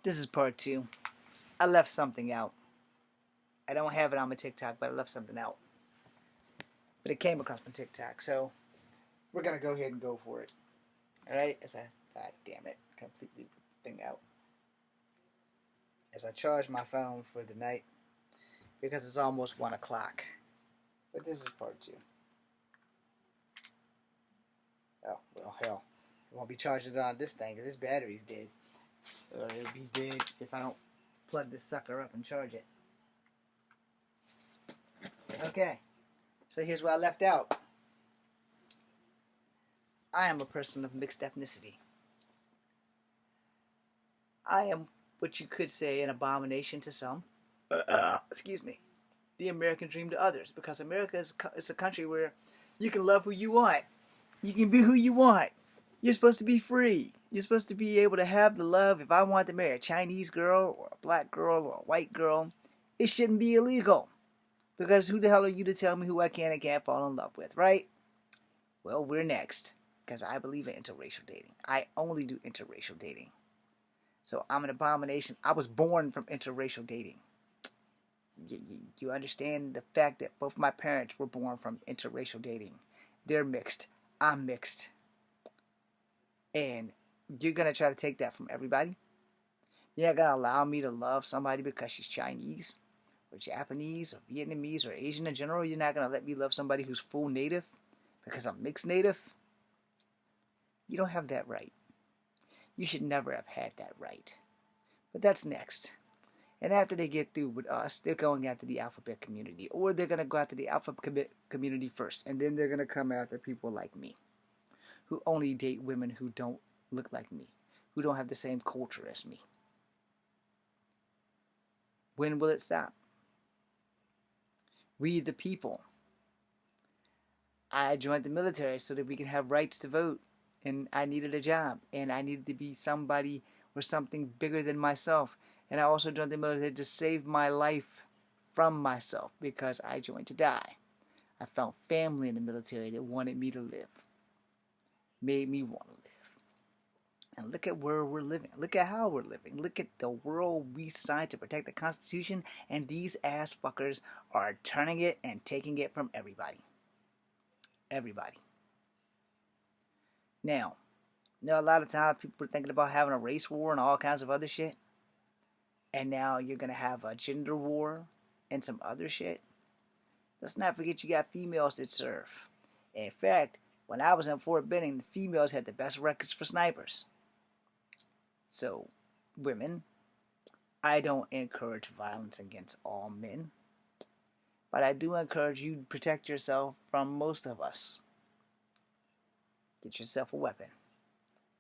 This is part two. I left something out. I don't have it on my TikTok, but I left something out. But it came across my TikTok, so we're gonna go ahead and go for it. All right? God damn it, completely thing out. As I charge my phone for the night because it's almost 1 o'clock. But this is part two. Oh well, hell, I won't be charging it on this thing because this battery's dead. Or it'll be dead if I don't plug this sucker up and charge it. Okay, so here's what I left out. I am a person of mixed ethnicity. I am what you could say an abomination to some. Excuse me. The American dream to others, because America is a country where you can love who you want. You can be who you want. You're supposed to be free. You're supposed to be able to have the love. If I want to marry a Chinese girl or a black girl or a white girl, it shouldn't be illegal. Because who the hell are you to tell me who I can and can't fall in love with, right? Well, we're next. Because I believe in interracial dating. I only do interracial dating. So I'm an abomination. I was born from interracial dating. You understand the fact that both my parents were born from interracial dating. They're mixed. I'm mixed. And you're going to try to take that from everybody? You're not going to allow me to love somebody because she's Chinese or Japanese or Vietnamese or Asian in general? You're not going to let me love somebody who's full native because I'm mixed native? You don't have that right. You should never have had that right. But that's next. And after they get through with us, they're going after the alphabet community. Or they're going to go after the alphabet community first. And then they're going to come after people like me, who only date women who don't look like me, who don't have the same culture as me. When will it stop? We the people. I joined the military so that we can have rights to vote. And I needed a job. And I needed to be somebody or something bigger than myself. And I also joined the military to save my life from myself because I joined to die. I found family in the military that wanted me to live. Made me want to live. And look at where we're living. Look at how we're living. Look at the world we signed to protect the Constitution, and these ass fuckers are turning it and taking it from everybody. Everybody. Now, a lot of times people are thinking about having a race war and all kinds of other shit. And now you're going to have a gender war and some other shit. Let's not forget you got females that serve. In fact, when I was in Fort Benning, the females had the best records for snipers. So, women, I don't encourage violence against all men. But I do encourage you to protect yourself from most of us. Get yourself a weapon.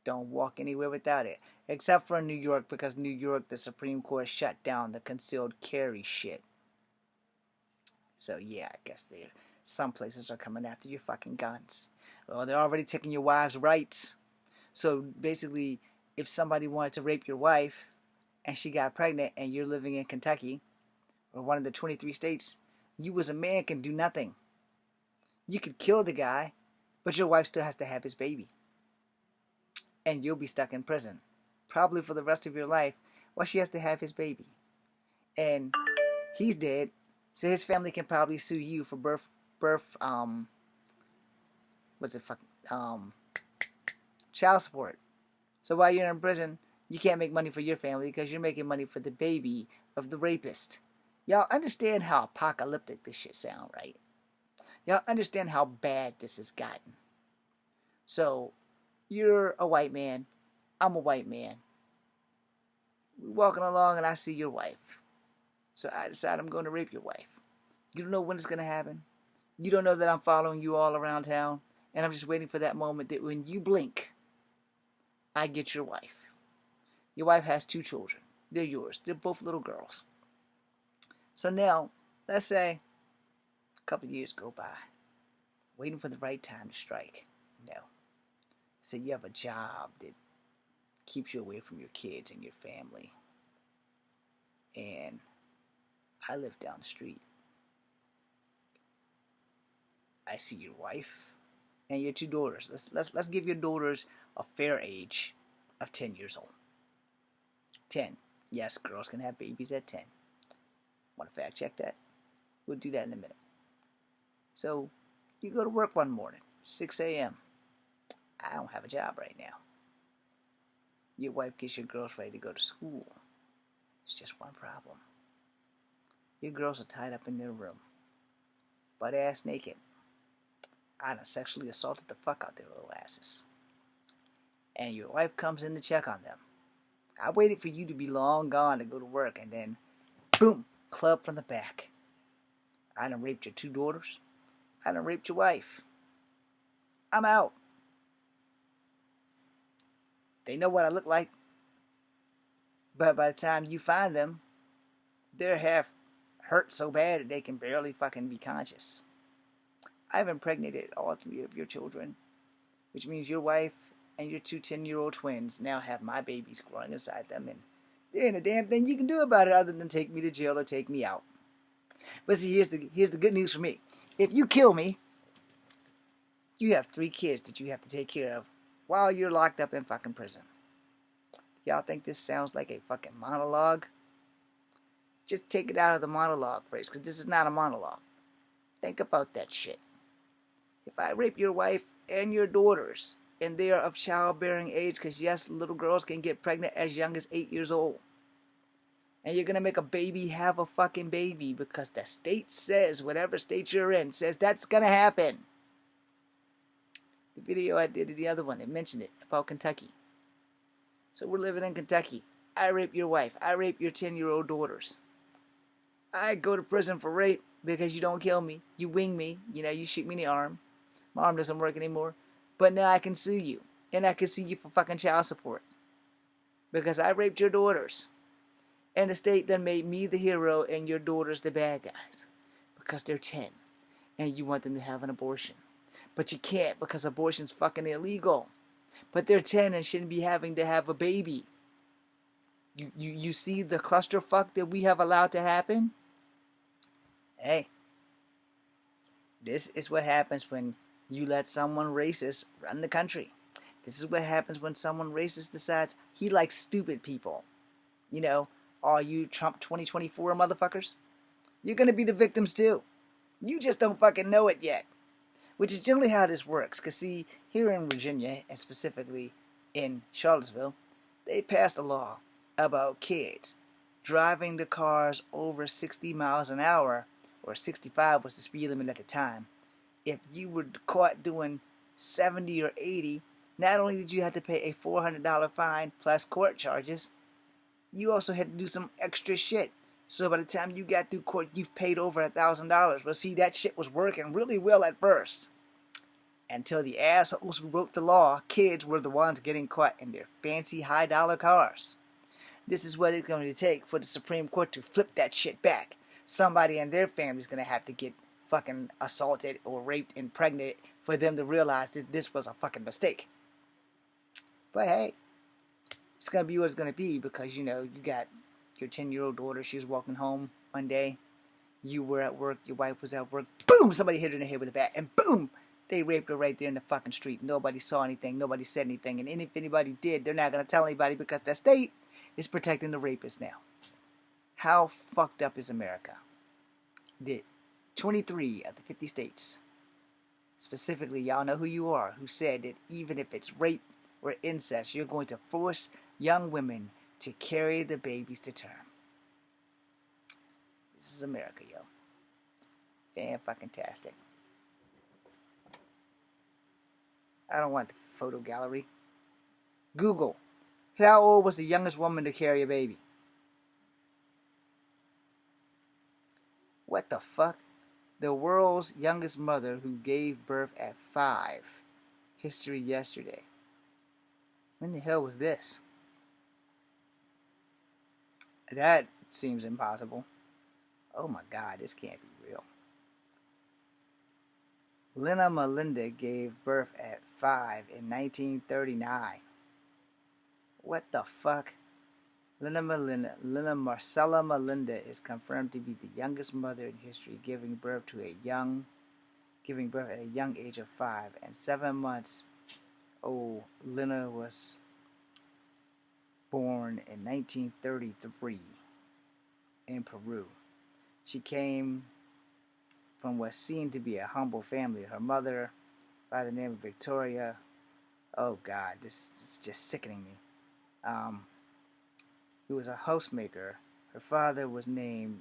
Don't walk anywhere without it. Except for New York, because New York, the Supreme Court shut down the concealed carry shit. So yeah, I guess some places are coming after your fucking guns. Well, they're already taking your wife's rights. So basically, if somebody wanted to rape your wife and she got pregnant and you're living in Kentucky or one of the 23 states, you as a man can do nothing. You could kill the guy, but your wife still has to have his baby. And you'll be stuck in prison. Probably for the rest of your life, while she has to have his baby. And he's dead, so his family can probably sue you for child support. So while you're in prison, you can't make money for your family because you're making money for the baby of the rapist. Y'all understand how apocalyptic this shit sound, right? Y'all understand how bad this has gotten. So, you're a white man. I'm a white man. We're walking along and I see your wife. So I decide I'm going to rape your wife. You don't know when it's going to happen. You don't know that I'm following you all around town. And I'm just waiting for that moment that when you blink, I get your wife. Your wife has 2 children. They're yours. They're both little girls. So now, let's say a couple of years go by. Waiting for the right time to strike. No. So you have a job that keeps you away from your kids and your family. And I live down the street. I see your wife and your 2 daughters. Let's give your daughters a fair age of 10 years old. 10. Yes, girls can have babies at 10. Want to fact check that? We'll do that in a minute. So, you go to work one morning, 6 a.m. I don't have a job right now. Your wife gets your girls ready to go to school. It's just one problem. Your girls are tied up in their room, butt ass naked. I done sexually assaulted the fuck out their little asses. And your wife comes in to check on them. I waited for you to be long gone to go to work, and then, boom, club from the back. I done raped your 2 daughters. I done raped your wife. I'm out. They know what I look like. But by the time you find them, they're half hurt so bad that they can barely fucking be conscious. I've impregnated all 3 of your children, which means your wife and your 2 10-year-old twins now have my babies growing inside them, and there ain't a damn thing you can do about it other than take me to jail or take me out. But see, here's the good news for me. If you kill me, you have 3 kids that you have to take care of while you're locked up in fucking prison. Y'all think this sounds like a fucking monologue? Just take it out of the monologue phrase, because this is not a monologue. Think about that shit. If I rape your wife and your daughters, and they are of childbearing age, because yes, little girls can get pregnant as young as 8 years old, and you're going to make a baby have a fucking baby because the state says, whatever state you're in, says that's going to happen. The video I did, the other one, it mentioned it, about Kentucky. So we're living in Kentucky. I rape your wife. I rape your 10-year-old daughters. I go to prison for rape because you don't kill me. You wing me. You know, you shoot me in the arm. My arm doesn't work anymore. But now I can sue you. And I can sue you for fucking child support. Because I raped your daughters. And the state then made me the hero and your daughters the bad guys. Because they're 10. And you want them to have an abortion. But you can't because abortion's fucking illegal. But they're 10 and shouldn't be having to have a baby. You see the clusterfuck that we have allowed to happen? Hey, this is what happens when you let someone racist run the country. This is what happens when someone racist decides he likes stupid people. You know, all you Trump 2024 motherfuckers, you're going to be the victims too. You just don't fucking know it yet. Which is generally how this works. Because see, here in Virginia, and specifically in Charlottesville, they passed a law about kids driving the cars over 60 miles an hour, or 65 was the speed limit at the time. If you were caught doing 70 or 80, not only did you have to pay a $400 fine plus court charges, you also had to do some extra shit. So by the time you got through court, you've paid over $1,000. Well, see, that shit was working really well at first. Until the assholes who wrote the law, kids were the ones getting caught in their fancy high-dollar cars. This is what it's going to take for the Supreme Court to flip that shit back. Somebody in their family's going to have to get fucking assaulted or raped and pregnant for them to realize that this was a fucking mistake. But hey, it's going to be what it's going to be because, you know, you got your 10-year-old daughter, she was walking home one day, you were at work, your wife was at work, boom, somebody hit her in the head with a bat, and boom, they raped her right there in the fucking street. Nobody saw anything, nobody said anything, and if anybody did, they're not going to tell anybody because the state is protecting the rapist now. How fucked up is America? That 23 of the 50 states, specifically, y'all know who you are, who said that even if it's rape or incest, you're going to force young women to carry the babies to term. This is America, yo. Fan-fucking-tastic. I don't want the photo gallery. Google. How old was the youngest woman to carry a baby? What the fuck? The world's youngest mother who gave birth at 5. History yesterday. When the hell was this? That seems impossible. Oh my god, this can't be real. Lena Melinda gave birth at 5 in 1939. What the fuck? Lena Marcella Melinda is confirmed to be the youngest mother in history, giving birth at a young age of 5 and 7 months. Oh, Lena was born in 1933 in Peru. She came from what seemed to be a humble family. Her mother, by the name of Victoria, oh God, this is just sickening me, who was a housemaker. Her father was named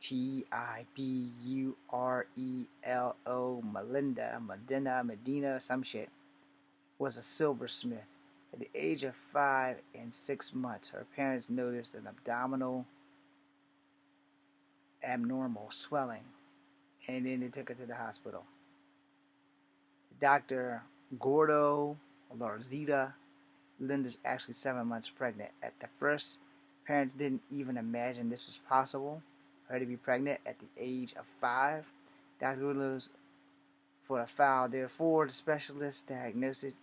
Tiburo, Medina, some shit, was a silversmith. At the age of 5 and 6 months, her parents noticed an abdominal abnormal swelling, and then they took her to the hospital. Dr. Gordo Larzita, Linda's actually 7 months pregnant. At the first, parents didn't even imagine this was possible, for her to be pregnant at the age of 5. Dr. Gordo's for a foul. Therefore, the specialist diagnosed it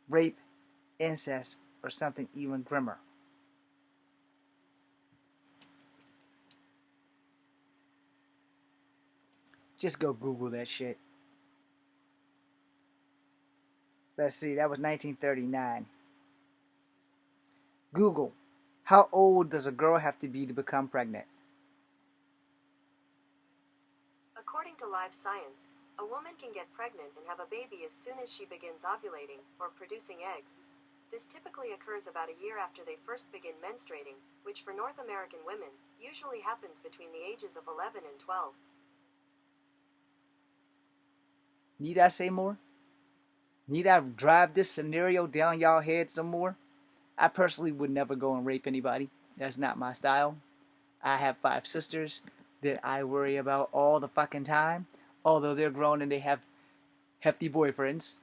rape, incest, or something even grimmer. Just go Google that shit. Let's see, that was 1939. Google, how old does a girl have to be to become pregnant? According to Live Science, a woman can get pregnant and have a baby as soon as she begins ovulating, or producing eggs. This typically occurs about a year after they first begin menstruating, which for North American women, usually happens between the ages of 11 and 12. Need I say more? Need I drive this scenario down y'all head some more? I personally would never go and rape anybody. That's not my style. I have 5 sisters that I worry about all the fucking time, although they're grown and they have hefty boyfriends.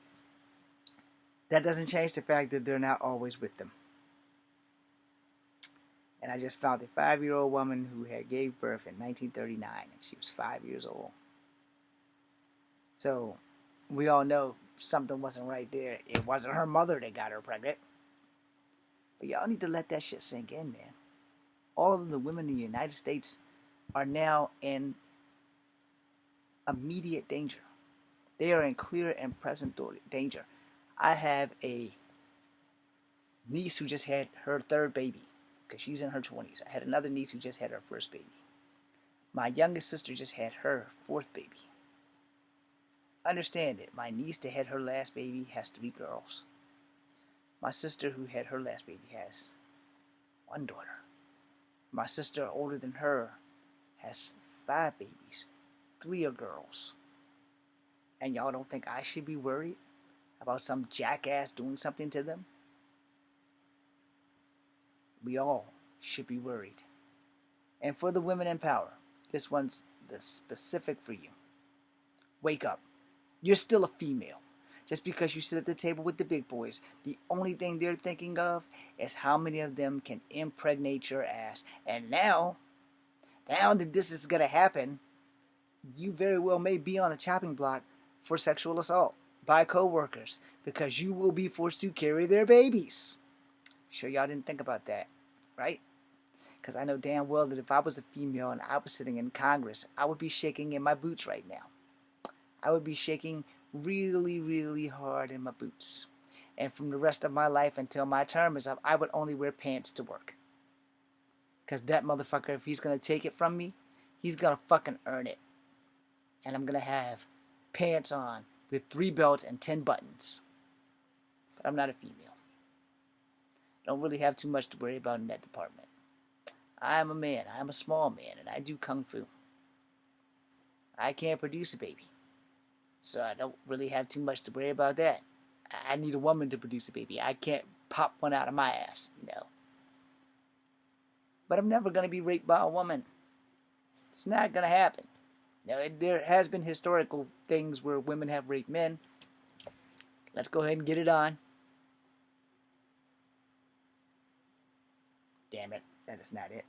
That doesn't change the fact that they're not always with them. And I just found a 5-year-old woman who had gave birth in 1939, and she was 5 years old. So we all know something wasn't right there. It wasn't her mother that got her pregnant. But y'all need to let that shit sink in, man. All of the women in the United States are now in immediate danger. They are in clear and present danger. I have a niece who just had her 3rd baby, because she's in her 20s. I had another niece who just had her 1st baby. My youngest sister just had her 4th baby. Understand it. My niece that had her last baby has 3 girls. My sister who had her last baby has 1 daughter. My sister older than her has 5 babies. 3 are girls. And y'all don't think I should be worried about some jackass doing something to them? We all should be worried. And for the women in power, this one's the specific for you. Wake up. You're still a female. Just because you sit at the table with the big boys, the only thing they're thinking of is how many of them can impregnate your ass. And now that this is going to happen, you very well may be on the chopping block for sexual assault by coworkers, because you will be forced to carry their babies. Sure y'all didn't think about that, right? Because I know damn well that if I was a female and I was sitting in Congress, I would be shaking in my boots right now. I would be shaking really, really hard in my boots. And from the rest of my life until my term is up, I would only wear pants to work. Because that motherfucker, if he's going to take it from me, he's going to fucking earn it. And I'm going to have pants on with 3 belts and 10 buttons. But I'm not a female. Don't really have too much to worry about in that department. I am a man. I am a small man, and I do kung fu. I can't produce a baby. So I don't really have too much to worry about that. I need a woman to produce a baby. I can't pop one out of my ass, you know. But I'm never going to be raped by a woman. It's not going to happen. Now, there has been historical things where women have raped men. Let's go ahead and get it on. Damn it, that is not it.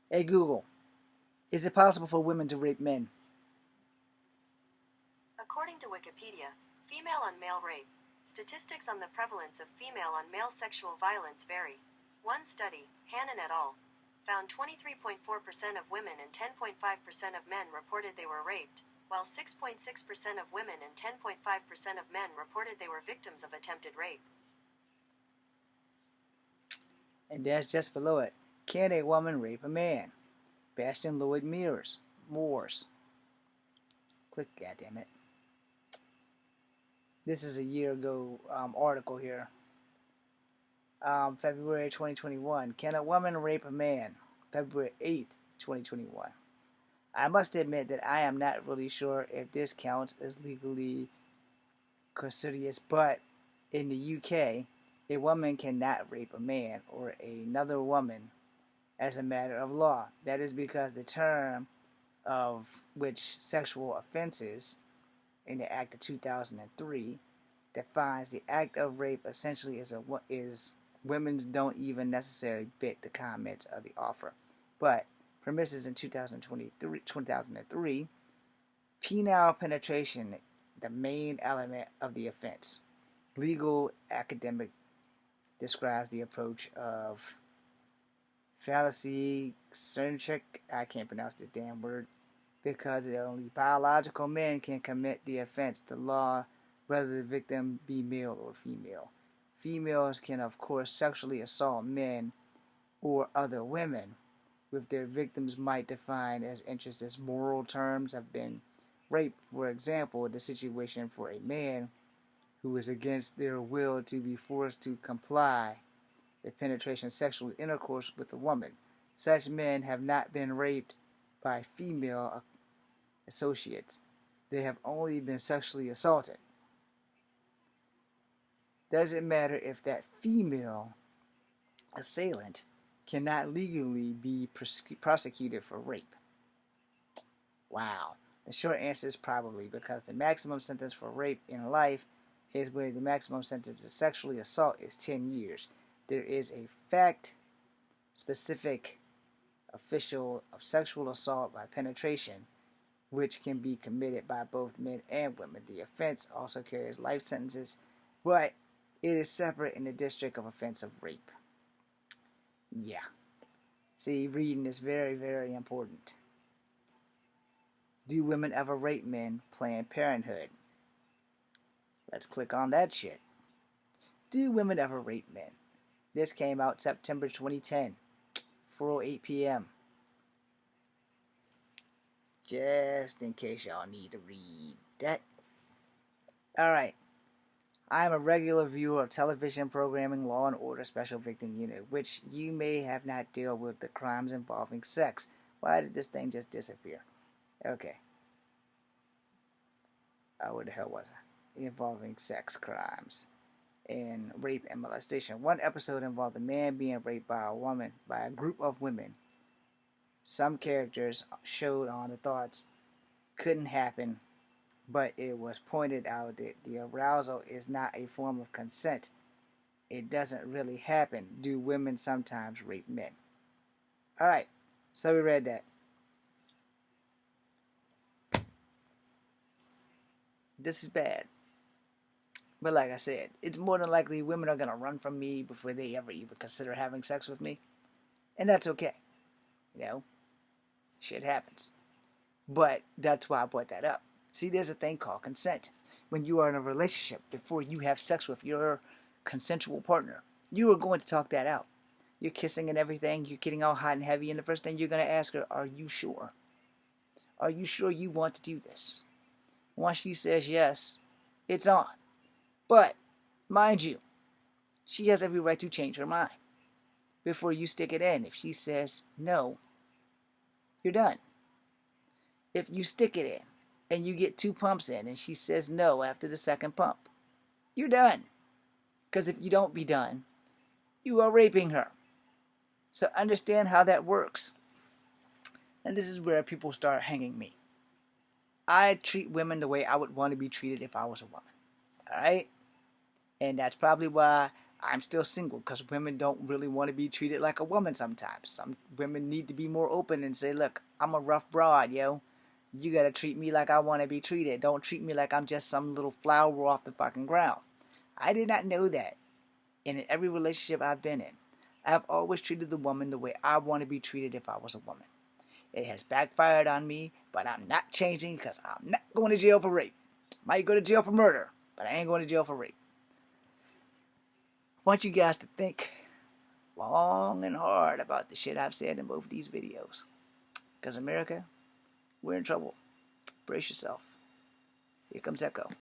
Hey Google, is it possible for women to rape men? According to Wikipedia, female on male rape, statistics on the prevalence of female on male sexual violence vary. One study, Hannon et al., found 23.4% of women and 10.5% of men reported they were raped. while 6.6% of women and 10.5% of men reported they were victims of attempted rape. And that's just below it. Can a woman rape a man? Bastion Lloyd Moores. Click, goddammit. This is a year ago article here. February 2021. Can a woman rape a man? February 8th, 2021. I must admit that I am not really sure if this counts as legally considerous, but in the UK, a woman cannot rape a man or another woman as a matter of law. That is because the term of which sexual offenses in the Act of 2003 defines the act of rape essentially is women's don't even necessarily fit the comments of the offer. But premises in 2003, penile penetration, the main element of the offense. Legal academic describes the approach of fallacy centric. I can't pronounce the damn word because only biological men can commit the offense. The law, whether the victim be male or female. Females can, of course, sexually assault men or other women, with their victims might define as interests as moral terms have been rape. For example, the situation for a man who is against their will to be forced to comply with penetration sexual intercourse with a woman. Such men have not been raped by female associates. They have only been sexually assaulted. Doesn't matter if that female assailant cannot legally be prosecuted for rape. Wow. The short answer is probably because the maximum sentence for rape in life is where the maximum sentence of sexually assault is 10 years. There is a fact-specific official of sexual assault by penetration, which can be committed by both men and women. The offense also carries life sentences, but it is separate in the district of offense of rape. Yeah. See, reading is very, very important. Do women ever rape men? Planned Parenthood. Let's click on that shit. Do women ever rape men? This came out September 2010, 4:08 p.m. Just in case y'all need to read that. Alright. I am a regular viewer of television programming Law and Order Special Victim Unit, which you may have not dealt with the crimes involving sex. Why did this thing just disappear? Okay. Where the hell was I? Involving sex crimes and rape and molestation. One episode involved a man being raped by a group of women. Some characters showed on the thoughts couldn't happen, but it was pointed out that the arousal is not a form of consent. It doesn't really happen. Do women sometimes rape men? Alright, so we read that. This is bad. But like I said, it's more than likely women are going to run from me before they ever even consider having sex with me. And that's okay. You know, shit happens. But that's why I brought that up. See, there's a thing called consent. When you are in a relationship, before you have sex with your consensual partner, you are going to talk that out. You're kissing and everything, you're getting all hot and heavy, and the first thing you're going to ask her, are you sure? Are you sure you want to do this? Once she says yes, it's on. But, mind you, she has every right to change her mind before you stick it in. If she says no, you're done. If you stick it in and you get 2 pumps in and she says no after the second pump, you're done. Because if you don't be done, you are raping her. So understand how that works. And this is where people start hanging me. I treat women the way I would want to be treated if I was a woman. Alright? And that's probably why I'm still single, because women don't really want to be treated like a woman sometimes. Some women need to be more open and say, look, I'm a rough broad, yo. You gotta treat me like I want to be treated. Don't treat me like I'm just some little flower off the fucking ground. I did not know that. And in every relationship I've been in, I've always treated the woman the way I want to be treated if I was a woman. It has backfired on me, but I'm not changing because I'm not going to jail for rape. Might go to jail for murder, but I ain't going to jail for rape. I want you guys to think long and hard about the shit I've said in both of these videos. Because America, we're in trouble. Brace yourself. Here comes Echo.